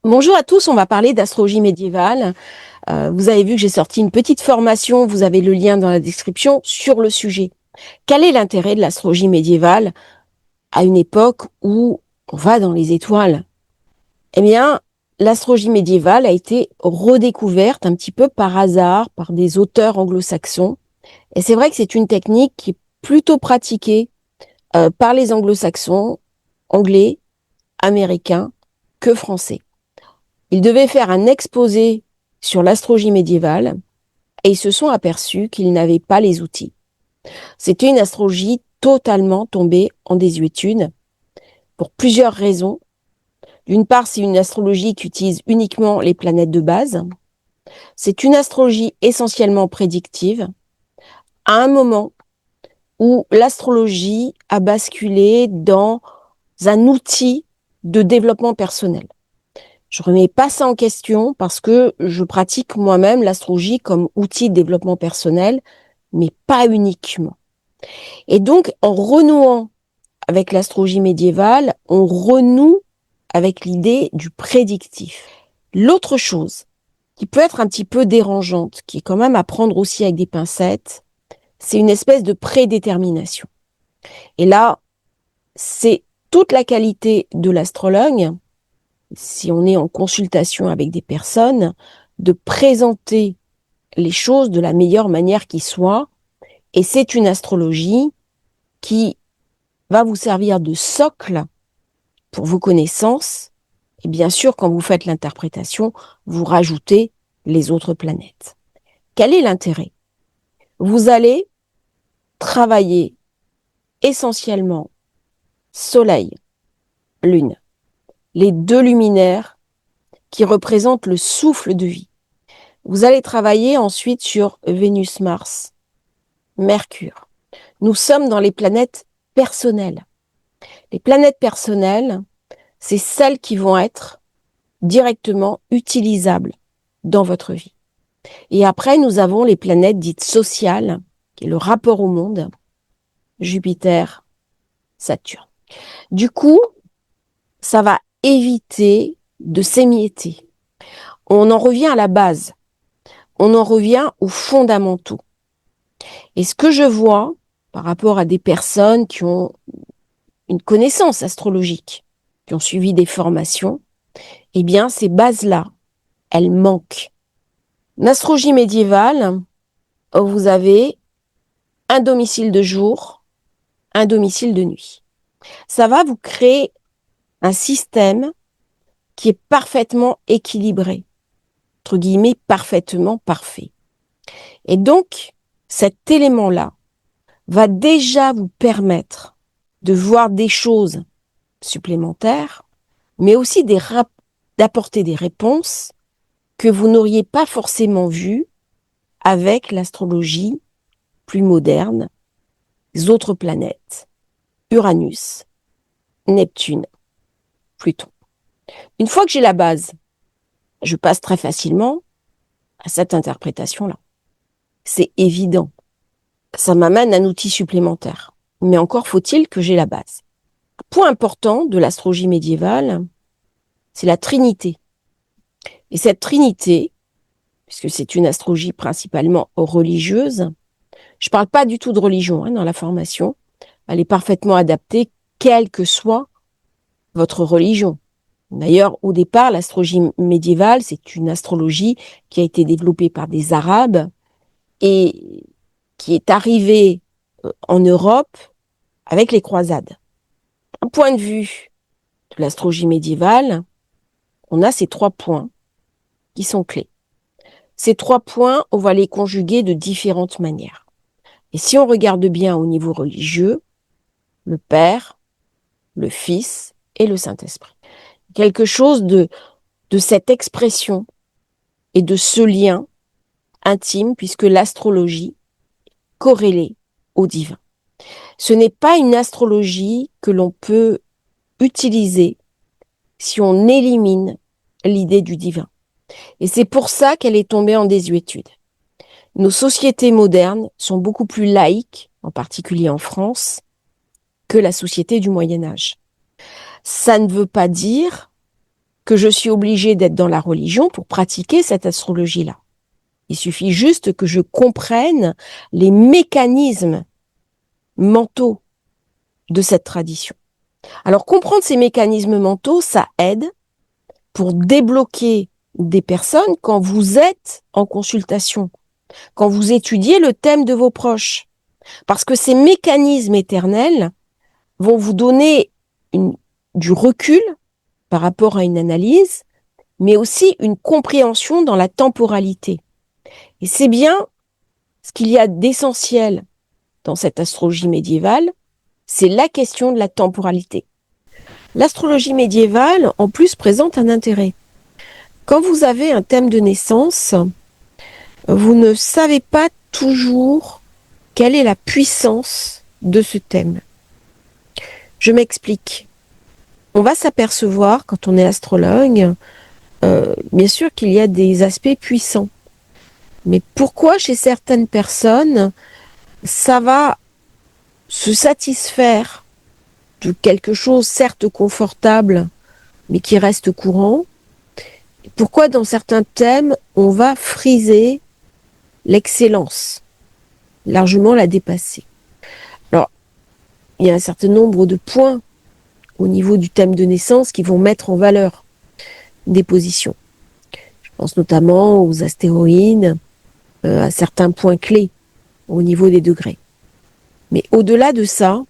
Bonjour à tous, on va parler d'astrologie médiévale. Vous avez vu que j'ai sorti une petite formation, vous avez le lien dans la description, sur le sujet. Quel est l'intérêt de l'astrologie médiévale à une époque où on va dans les étoiles? Eh bien, l'astrologie médiévale a été redécouverte un petit peu par hasard par des auteurs anglo-saxons. Et c'est vrai que c'est une technique qui est plutôt pratiquée par les anglo-saxons, anglais, américains que français. Ils devaient faire un exposé sur l'astrologie médiévale et ils se sont aperçus qu'ils n'avaient pas les outils. C'était une astrologie totalement tombée en désuétude pour plusieurs raisons. D'une part, c'est une astrologie qui utilise uniquement les planètes de base. C'est une astrologie essentiellement prédictive à un moment où l'astrologie a basculé dans un outil de développement personnel. Je remets pas ça en question parce que je pratique moi-même l'astrologie comme outil de développement personnel, mais pas uniquement. Et donc, en renouant avec l'astrologie médiévale, on renoue avec l'idée du prédictif. L'autre chose qui peut être un petit peu dérangeante, qui est quand même à prendre aussi avec des pincettes, c'est une espèce de prédétermination. Et là, c'est toute la qualité de l'astrologue, si on est en consultation avec des personnes, de présenter les choses de la meilleure manière qui soit. Et c'est une astrologie qui va vous servir de socle pour vos connaissances. Et bien sûr, quand vous faites l'interprétation, vous rajoutez les autres planètes. Quel est l'intérêt? Vous allez travailler essentiellement Soleil, Lune, les deux luminaires qui représentent le souffle de vie. Vous allez travailler ensuite sur Vénus, Mars, Mercure. Nous sommes dans les planètes personnelles. Les planètes personnelles, c'est celles qui vont être directement utilisables dans votre vie. Et après, nous avons les planètes dites sociales, qui est le rapport au monde, Jupiter, Saturne. Du coup, ça va éviter de s'émietter. On en revient à la base. On en revient aux fondamentaux. Et ce que je vois par rapport à des personnes qui ont une connaissance astrologique, qui ont suivi des formations, eh bien, ces bases-là, elles manquent. En astrologie médiévale, vous avez un domicile de jour, un domicile de nuit. Ça va vous créer un système qui est parfaitement équilibré, entre guillemets, parfaitement parfait. Et donc, cet élément-là va déjà vous permettre de voir des choses supplémentaires, mais aussi d'apporter des réponses que vous n'auriez pas forcément vues avec l'astrologie plus moderne, les autres planètes, Uranus, Neptune, Pluton. Une fois que j'ai la base, je passe très facilement à cette interprétation-là. C'est évident. Ça m'amène un outil supplémentaire. Mais encore faut-il que j'ai la base. Point important de l'astrologie médiévale, c'est la Trinité. Et cette Trinité, puisque c'est une astrologie principalement religieuse, je ne parle pas du tout de religion dans la formation, elle est parfaitement adaptée, quelle que soit votre religion. D'ailleurs, au départ, l'astrologie médiévale, c'est une astrologie qui a été développée par des Arabes et qui est arrivée en Europe avec les croisades. Un point de vue de l'astrologie médiévale, on a ces 3 points qui sont clés. Ces 3 points, on va les conjuguer de différentes manières. Et si on regarde bien au niveau religieux, le Père, le Fils et le Saint-Esprit. Quelque chose de cette expression et de ce lien intime, puisque l'astrologie corrélée au divin. Ce n'est pas une astrologie que l'on peut utiliser si on élimine l'idée du divin. Et c'est pour ça qu'elle est tombée en désuétude. Nos sociétés modernes sont beaucoup plus laïques, en particulier en France, que la société du Moyen Âge. Ça ne veut pas dire que je suis obligée d'être dans la religion pour pratiquer cette astrologie-là. Il suffit juste que je comprenne les mécanismes mentaux de cette tradition. Alors, comprendre ces mécanismes mentaux, ça aide pour débloquer des personnes quand vous êtes en consultation, quand vous étudiez le thème de vos proches. Parce que ces mécanismes éternels vont vous donner du recul par rapport à une analyse, mais aussi une compréhension dans la temporalité. Et c'est bien ce qu'il y a d'essentiel dans cette astrologie médiévale, c'est la question de la temporalité. L'astrologie médiévale, en plus, présente un intérêt. Quand vous avez un thème de naissance, vous ne savez pas toujours quelle est la puissance de ce thème. Je m'explique. On va s'apercevoir, quand on est astrologue, bien sûr qu'il y a des aspects puissants. Mais pourquoi chez certaines personnes, ça va se satisfaire de quelque chose certes confortable, mais qui reste courant? Pourquoi dans certains thèmes, on va friser l'excellence, largement la dépasser? Alors, il y a un certain nombre de points au niveau du thème de naissance qui vont mettre en valeur des positions. Je pense notamment aux astéroïdes, à certains points clés au niveau des degrés. Mais au-delà de ça,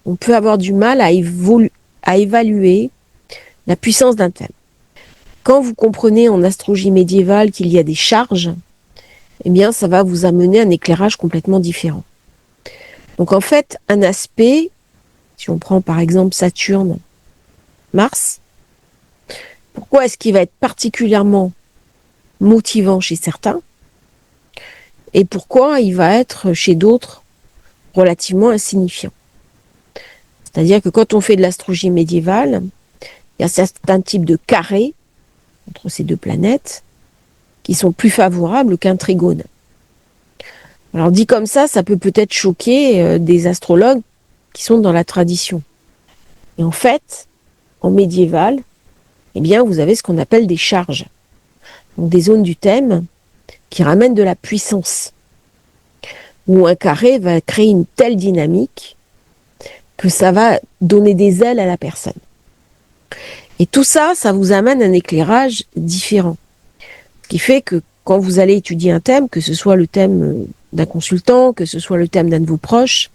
on peut avoir du mal à évaluer la puissance d'un thème. Quand vous comprenez en astrologie médiévale qu'il y a des charges, eh bien, ça va vous amener un éclairage complètement différent. Donc, en fait, un aspect, si on prend par exemple Saturne, Mars, pourquoi est-ce qu'il va être particulièrement motivant chez certains et pourquoi il va être chez d'autres relativement insignifiant? C'est-à-dire que quand on fait de l'astrologie médiévale, il y a certains types de carrés entre ces deux planètes qui sont plus favorables qu'un trigone. Alors dit comme ça peut peut-être choquer des astrologues qui sont dans la tradition. Et en fait, en médiéval, eh bien, vous avez ce qu'on appelle des charges. Donc des zones du thème qui ramènent de la puissance. Où un carré va créer une telle dynamique que ça va donner des ailes à la personne. Et tout ça, ça vous amène un éclairage différent. Ce qui fait que quand vous allez étudier un thème, que ce soit le thème d'un consultant, que ce soit le thème d'un de vos proches,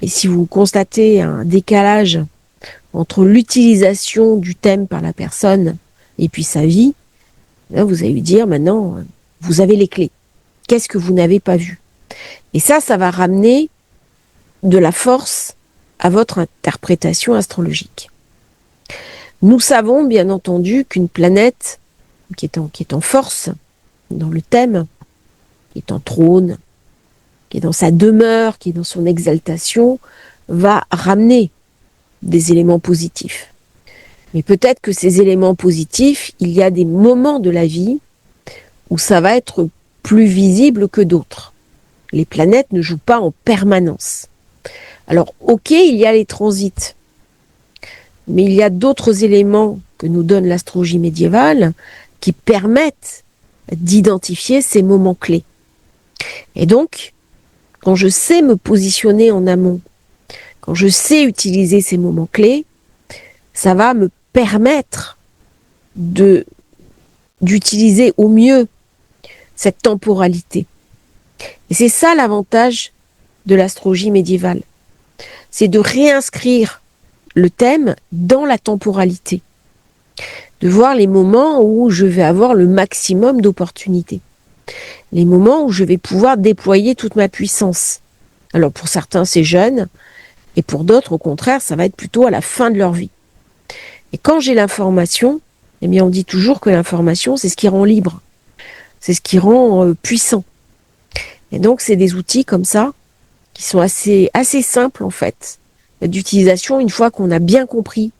et si vous constatez un décalage entre l'utilisation du thème par la personne et puis sa vie, là, vous allez lui dire maintenant, vous avez les clés. Qu'est-ce que vous n'avez pas vu? Et ça va ramener de la force à votre interprétation astrologique. Nous savons bien entendu qu'une planète qui est en force dans le thème, qui est en trône, qui est dans sa demeure, qui est dans son exaltation, va ramener des éléments positifs. Mais peut-être que ces éléments positifs, il y a des moments de la vie où ça va être plus visible que d'autres. Les planètes ne jouent pas en permanence. Alors, ok, il y a les transits, mais il y a d'autres éléments que nous donne l'astrologie médiévale qui permettent d'identifier ces moments clés. Et donc, quand je sais me positionner en amont, quand je sais utiliser ces moments clés, ça va me permettre d'utiliser au mieux cette temporalité. Et c'est ça l'avantage de l'astrologie médiévale. C'est de réinscrire le thème dans la temporalité. De voir les moments où je vais avoir le maximum d'opportunités. Les moments où je vais pouvoir déployer toute ma puissance. Alors pour certains c'est jeune, et pour d'autres au contraire ça va être plutôt à la fin de leur vie. Et quand j'ai l'information, eh bien on dit toujours que l'information c'est ce qui rend libre. C'est ce qui rend puissant. Et donc c'est des outils comme ça qui sont assez simples en fait d'utilisation une fois qu'on a bien compris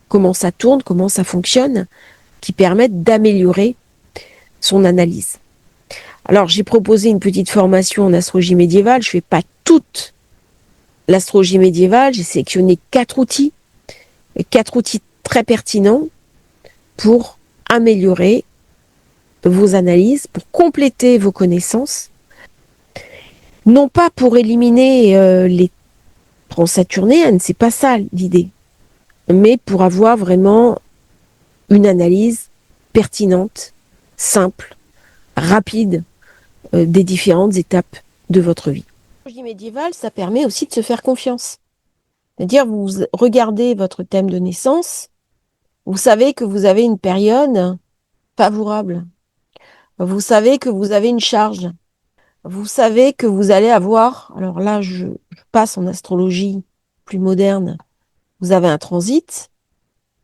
comment ça tourne, comment ça fonctionne, qui permettent d'améliorer son analyse. Alors j'ai proposé une petite formation en astrologie médiévale, je ne fais pas toute l'astrologie médiévale, j'ai sélectionné 4 outils très pertinents pour améliorer vos analyses, pour compléter vos connaissances, non pas pour éliminer les transsaturniennes, c'est pas ça l'idée, mais pour avoir vraiment une analyse pertinente, simple, rapide des différentes étapes de votre vie. L'astrologie médiévale, ça permet aussi de se faire confiance. C'est-à-dire, vous regardez votre thème de naissance, vous savez que vous avez une période favorable. Vous savez que vous avez une charge. Vous savez que vous allez avoir, alors là, je passe en astrologie plus moderne, vous avez un transit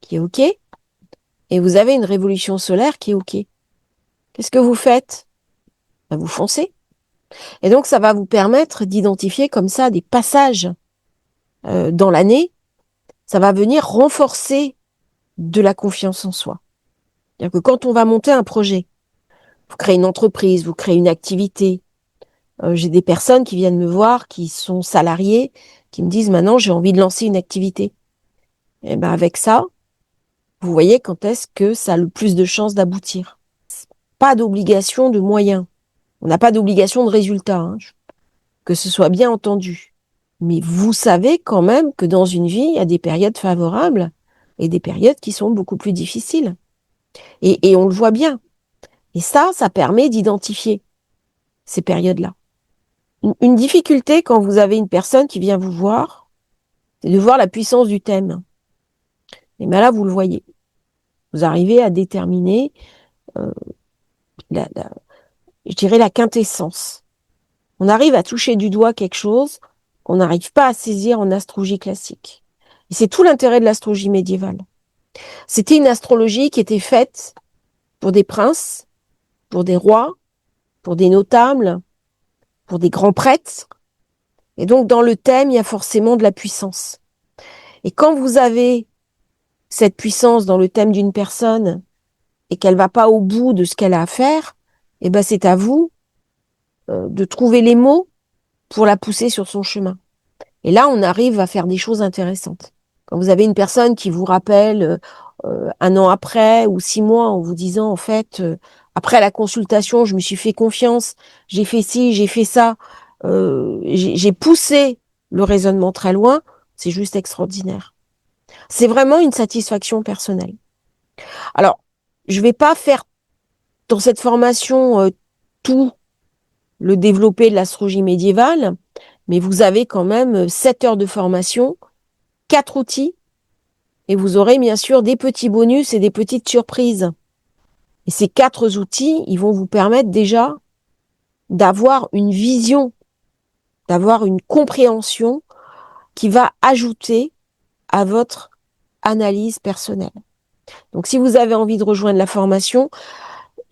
qui est OK, et vous avez une révolution solaire qui est OK. Qu'est-ce que vous faites? Vous foncez. Et donc, ça va vous permettre d'identifier comme ça des passages dans l'année. Ça va venir renforcer de la confiance en soi. C'est-à-dire que quand on va monter un projet, vous créez une entreprise, vous créez une activité. J'ai des personnes qui viennent me voir, qui sont salariées, qui me disent maintenant j'ai envie de lancer une activité. Et ben avec ça, vous voyez quand est-ce que ça a le plus de chances d'aboutir. Pas d'obligation de moyens. On n'a pas d'obligation de résultat, hein, que ce soit bien entendu. Mais vous savez quand même que dans une vie, il y a des périodes favorables et des périodes qui sont beaucoup plus difficiles. Et on le voit bien. Et ça permet d'identifier ces périodes-là. Une difficulté quand vous avez une personne qui vient vous voir, c'est de voir la puissance du thème. Et bien là, vous le voyez. Vous arrivez à déterminer, euh, je dirais, la quintessence. On arrive à toucher du doigt quelque chose qu'on n'arrive pas à saisir en astrologie classique. Et c'est tout l'intérêt de l'astrologie médiévale. C'était une astrologie qui était faite pour des princes, pour des rois, pour des notables, pour des grands prêtres. Et donc, dans le thème, il y a forcément de la puissance. Et quand vous avez cette puissance dans le thème d'une personne et qu'elle va pas au bout de ce qu'elle a à faire, eh ben, c'est à vous de trouver les mots pour la pousser sur son chemin. Et là, on arrive à faire des choses intéressantes. Quand vous avez une personne qui vous rappelle un an après ou 6 mois en vous disant, en fait, après la consultation, je me suis fait confiance, j'ai fait ci, j'ai fait ça, j'ai poussé le raisonnement très loin, c'est juste extraordinaire. C'est vraiment une satisfaction personnelle. Alors, je vais pas faire dans cette formation tout le développé de l'astrologie médiévale, mais vous avez quand même 7 heures de formation, 4 outils, et vous aurez bien sûr des petits bonus et des petites surprises. Et ces 4 outils, ils vont vous permettre déjà d'avoir une vision, d'avoir une compréhension qui va ajouter à votre analyse personnelle. Donc si vous avez envie de rejoindre la formation,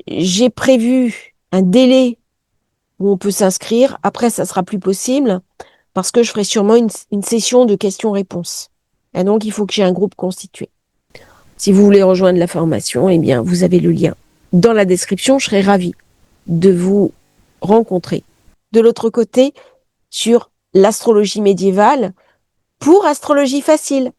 j'ai prévu un délai où on peut s'inscrire. Après, ça sera plus possible parce que je ferai sûrement une session de questions-réponses. Et donc, il faut que j'ai un groupe constitué. Si vous voulez rejoindre la formation, eh bien, vous avez le lien dans la description. Je serai ravie de vous rencontrer. De l'autre côté, sur l'astrologie médiévale pour astrologie facile.